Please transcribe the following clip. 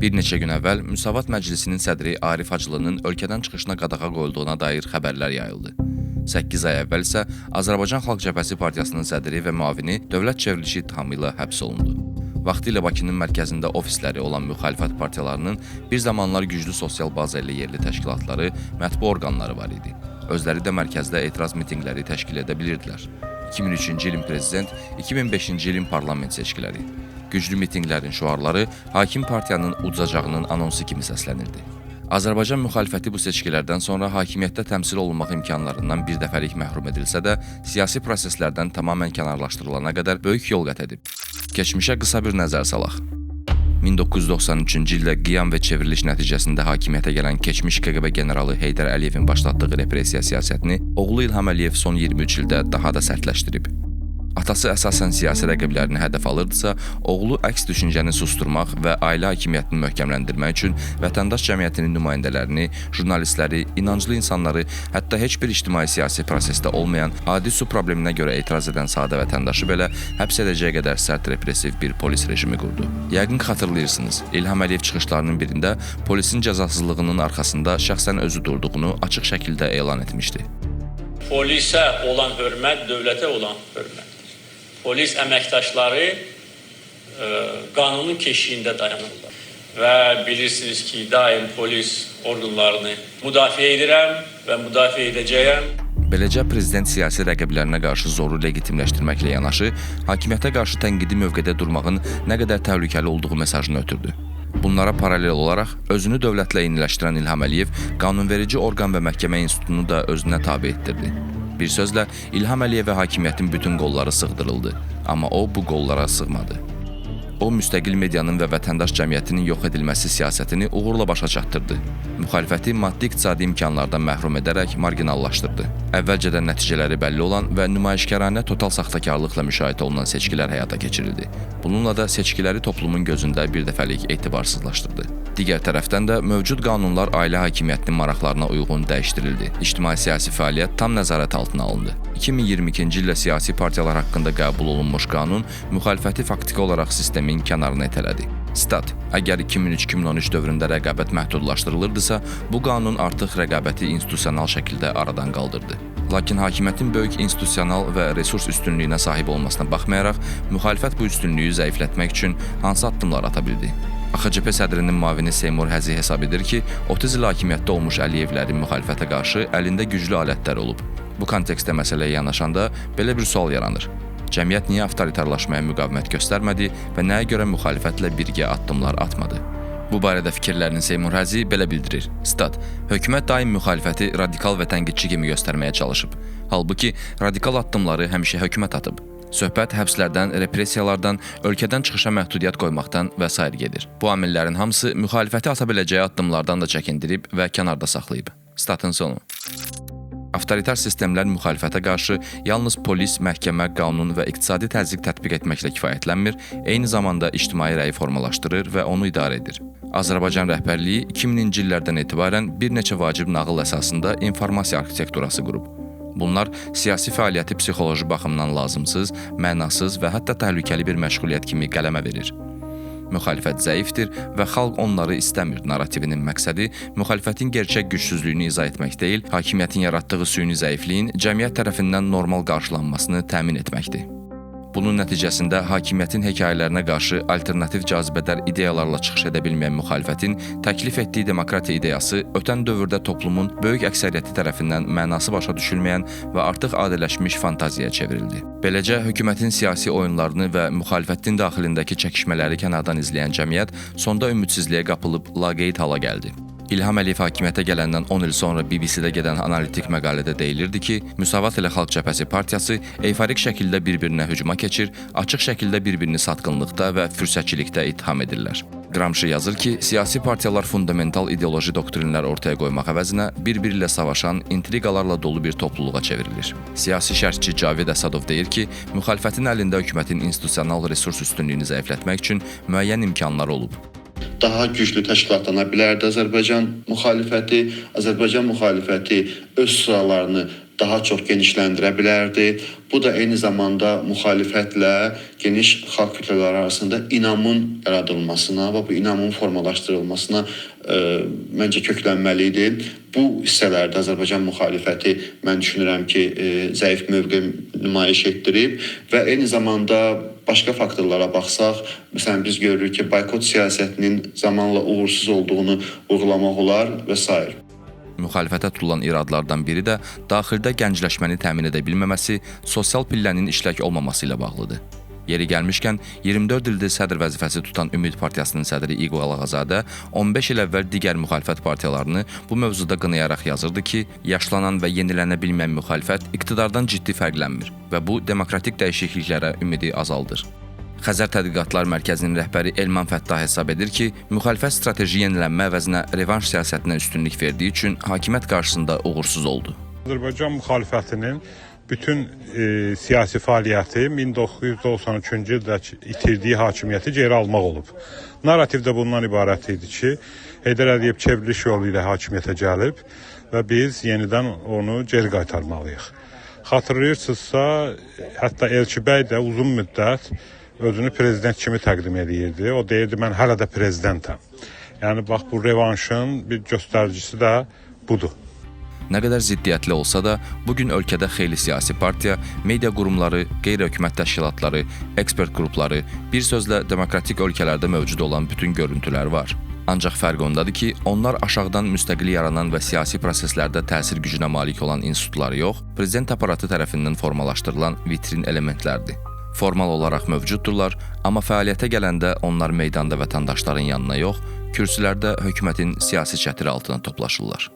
Bir neçə gün əvvəl Müsavat Məclisinin sədri Arif Hacılının ölkədən çıxışına qadağa qoyulduğuna dair xəbərlər yayıldı. 8 ay əvvəl isə Azərbaycan Xalq Cəbhəsi Partiyasının sədri və müavini dövlət çevrilişi ittihamı ilə həbs olundu. Vaxtilə Bakının mərkəzində ofisləri olan müxalifət partiyalarının bir zamanlar güclü sosial baza ilə yerli təşkilatları, mətbu orqanları var idi. Özləri də mərkəzdə etiraz mitinqləri təşkil edə bilirdilər. 2003-cü ilin prezident, 2005-ci ilin parlament seçkiləri. Güclü mitinqlərin şüarları hakim partiyanın uduzacağının anonsu kimi səslənirdi. Azərbaycan müxalifəti bu seçkilərdən sonra hakimiyyətdə təmsil olunmaq imkanlarından bir dəfəlik məhrum edilsə də, siyasi proseslərdən tamamən kənarlaşdırılana qədər böyük yol qət edib. Keçmişə qısa bir nəzər salaq. 1993-cü ildə qiyam və çevriliş nəticəsində hakimiyyətə gələn keçmiş KQB generalı Heydər Əliyevin başlatdığı repressiya siyasətini oğlu İlham Əliyev son 23 ildə daha da sərtləşdirib. Atası əsasən siyasi rəqiblərini hədəf alırdısa, oğlu əks düşüncəni susturmaq və ailə hakimiyyətini möhkəmləndirmək üçün vətəndaş cəmiyyətinin nümayəndələrini, jurnalistləri, inanclı insanları, hətta heç bir ictimai-siyasi prosesdə olmayan adi su probleminə görə etiraz edən sadə vətəndaşı belə həbs edəcəyə qədər sərt repressiv bir polis rejimi qurdu. Yəqin ki, xatırlayırsınız, İlham Əliyev çıxışlarının birində polisin cəzasızlığının arxasında şəxsən özü durduğunu açıq şəkildə elan etmişdi. Polisə olan hörmət, dövlətə olan hörmət. Polis əməkdaşları qanunun keşiyində dayanırlar. Və bilirsiniz ki, daim polis orqanlarını müdafiə edirəm və müdafiə edəcəyəm. Beləcə, prezident siyasi rəqiblərinə qarşı zoru legitimləşdirməklə yanaşı, hakimiyyətə qarşı tənqidi mövqedə durmağın nə qədər təhlükəli olduğu mesajını ötürdü. Bunlara paralel olaraq, özünü dövlətlə eyniləşdirən İlham Əliyev qanunverici orqan və məhkəmə institutunu da özünə tabe etdirdi. Bir sözlə, İlham Əliyevə hakimiyyətin bütün qolları sığdırıldı, amma o bu qollara sığmadı. O, müstəqil medianın və vətəndaş cəmiyyətinin yox edilməsi siyasətini uğurla başa çatdırdı. Müxalifəti maddi-iqtisadi imkanlardan məhrum edərək marginallaşdırdı. Əvvəlcədən nəticələri bəlli olan və nümayişkaranə total saxtakarlıqla müşahidə olunan seçkilər həyata keçirildi. Bununla da seçkiləri toplumun gözündə bir dəfəlik etibarsızlaşdırdı. Digər tərəfdən də mövcud qanunlar ailə hakimiyyətinin maraqlarına uyğun dəyişdirildi. İctimai-siyasi fəaliyyət tam nəzarət altına alındı. 2022-ci ildə siyasi partiyalar haqqında qəbul olunmuş qanun müxalifəti faktiki olaraq sistemin kənarına itələdi. Stat: əgər 2003-2013 dövründə rəqabət məhdudlaşdırılırdısa, bu qanun artıq rəqabəti institusional şəkildə aradan qaldırdı. Lakin hakimiyyətin böyük institusional və resurs üstünlüyünə sahib olmasına baxmayaraq, müxalifət bu üstünlüyü zəiflətmək üçün hansı addımlar ata bildi? AXCP sədrinin müavini Seymur Həzi hesab edir ki, 30 il hakimiyyətdə olmuş Əliyevlərin müxalifətə qarşı əlində güclü alətlər olub. Bu kontekstdə məsələyə yanaşanda belə bir sual yaranır. Cəmiyyət niyə avtoritarlaşmaya müqavimət göstərmədi və nəyə görə müxalifətlə birgə addımlar atmadı? Bu barədə fikirlərini Seymur Həzi belə bildirir. Stat: hökumət daim müxalifəti radikal və tənqidçi kimi göstərməyə çalışıb. Halbuki radikal addımları həmişə hökumət atıb. Söhbət həbslərdən, repressiyalardan, ölkədən çıxışa məhdudiyyət qoymaqdan və s. gedir. Bu amillərin hamısı müxalifəti ata biləcəyi addımlardan da çəkindirib və kənarda saxlayıb. Statın sonu. Avtoritar sistemlər müxalifətə qarşı yalnız polis, məhkəmə, qanun və iqtisadi təzyiq tətbiq etməklə kifayətlənmir, eyni zamanda ictimai rəyi formalaşdırır və onu idarə edir. Azərbaycan rəhbərliyi 2000-ci illərdən etibarən bir neçə vacib nağıl əsasında informasiya arxitekturası qurub. Bunlar siyasi fəaliyyəti psixoloji baxımdan lazımsız, mənasız və hətta təhlükəli bir məşğuliyyət kimi qələmə verir. Müxalifət zəifdir və xalq onları istəmir narrativinin məqsədi müxalifətin gerçək gücsüzlüyünü izah etmək deyil, hakimiyyətin yaratdığı süni zəifliyin cəmiyyət tərəfindən normal qarşılanmasını təmin etməkdir. Bunun nəticəsində hakimiyyətin hekayələrinə qarşı alternativ cazibədar ideyalarla çıxış edə bilməyən müxalifətin təklif etdiyi demokratiya ideyası ötən dövrdə toplumun böyük əksəriyyəti tərəfindən mənası başa düşülməyən və artıq adələşmiş fantaziyaya çevrildi. Beləcə, hökumətin siyasi oyunlarını və müxalifətin daxilindəki çəkişmələri kənardan izləyən cəmiyyət sonda ümidsizliyə qapılıb laqeyd hala gəldi. İlham Əliyev hakimiyyətə gələndən 10 il sonra BBC-də gedən analitik məqalədə deyilirdi ki, Müsavat ilə Xalq Cəbhəsi partiyası eyforik şəkildə bir-birinə hücuma keçir, açıq şəkildə bir-birini satqınlıqda və fürsətçilikdə ittiham edirlər. Gramsci yazır ki, siyasi partiyalar fundamental ideoloji doktrinlər ortaya qoymaq əvəzinə bir-biri ilə savaşan, intriqalarla dolu bir topluluğa çevrilir. Siyasi şərhçi Cavid Əsadov deyir ki, müxalifətin əlində hökumətin institusional resurs üstünlüyünü zəiflətmək üçün müəyyən imkanlar olub. Daha güclü təşkilatlana bilərdi Azərbaycan müxalifəti öz sıralarını daha çox genişləndirə bilərdi. Bu da eyni zamanda müxalifətlə geniş xalq kütlələri arasında inamın yaradılmasına və bu inamın formalaşdırılmasına məncə köklənməli idi. Bu hissələrdə Azərbaycan müxalifəti mən düşünürəm ki, zəif mövqe nümayiş etdirib və eyni zamanda başqa faktorlara baxsaq, məsələn biz görürük ki, boykot siyasətinin zamanla uğursuz olduğunu vurğulamaq olar və s. Müxalifətə tutulan iradlardan biri də daxildə gəncləşməni təmin edə bilməməsi, sosial pillənin işlək olmaması ilə bağlıdır. Yeri gəlmişkən, 24 ildir sədr vəzifəsi tutan Ümid Partiyasının sədri İqbal Ağazadə 15 il əvvəl digər müxalifət partiyalarını bu mövzuda qınayaraq yazırdı ki, yaşlanan və yenilənə bilməyən müxalifət iqtidardan ciddi fərqlənmir və bu demokratik dəyişikliklərə ümidi azaldır. Xəzər Tədqiqatlar Mərkəzinin rəhbəri Elman Fəttah hesab edir ki, müxalifət strateji yenilənmə əvəzinə revanş siyasətinə üstünlük verdiyi üçün hakimiyyət qarşısında uğursuz oldu. Azərbaycan müxalifətinin bütün siyasi fəaliyyəti 1993-cü ildə itirdiyi hakimiyyəti geri almaq olub. Narrativ də bundan ibarət idi ki, Heydər Əliyev çevriliş yolu ilə hakimiyyətə gəlib və biz yenidən onu geri qaytarmalıyıq. Xatırlayırsınızsa, hətta Elçi bəy də uzun müddət özünü prezident kimi təqdim edirdi. O deyirdi, mən hələ də prezidentəm. Yəni, bax, bu revanşın bir göstəricisi də budur. Nə qədər ziddiyyətli olsa da, bugün ölkədə xeyli siyasi partiya, media qurumları, qeyri-hökumət təşkilatları, ekspert qrupları, bir sözlə demokratik ölkələrdə mövcud olan bütün görüntülər var. Ancaq fərq ondadır ki, onlar aşağıdan müstəqil yaranan və siyasi proseslərdə təsir gücünə malik olan institutları yox, prezident aparatı tərəfindən formalaşdırılan vitrin elementlərdir. Formal olaraq mövcuddurlar, amma fəaliyyətə gələndə onlar meydanda vətəndaşların yanına yox, kürsülərdə hökumətin siyasi çətiri altına toplaşırlar.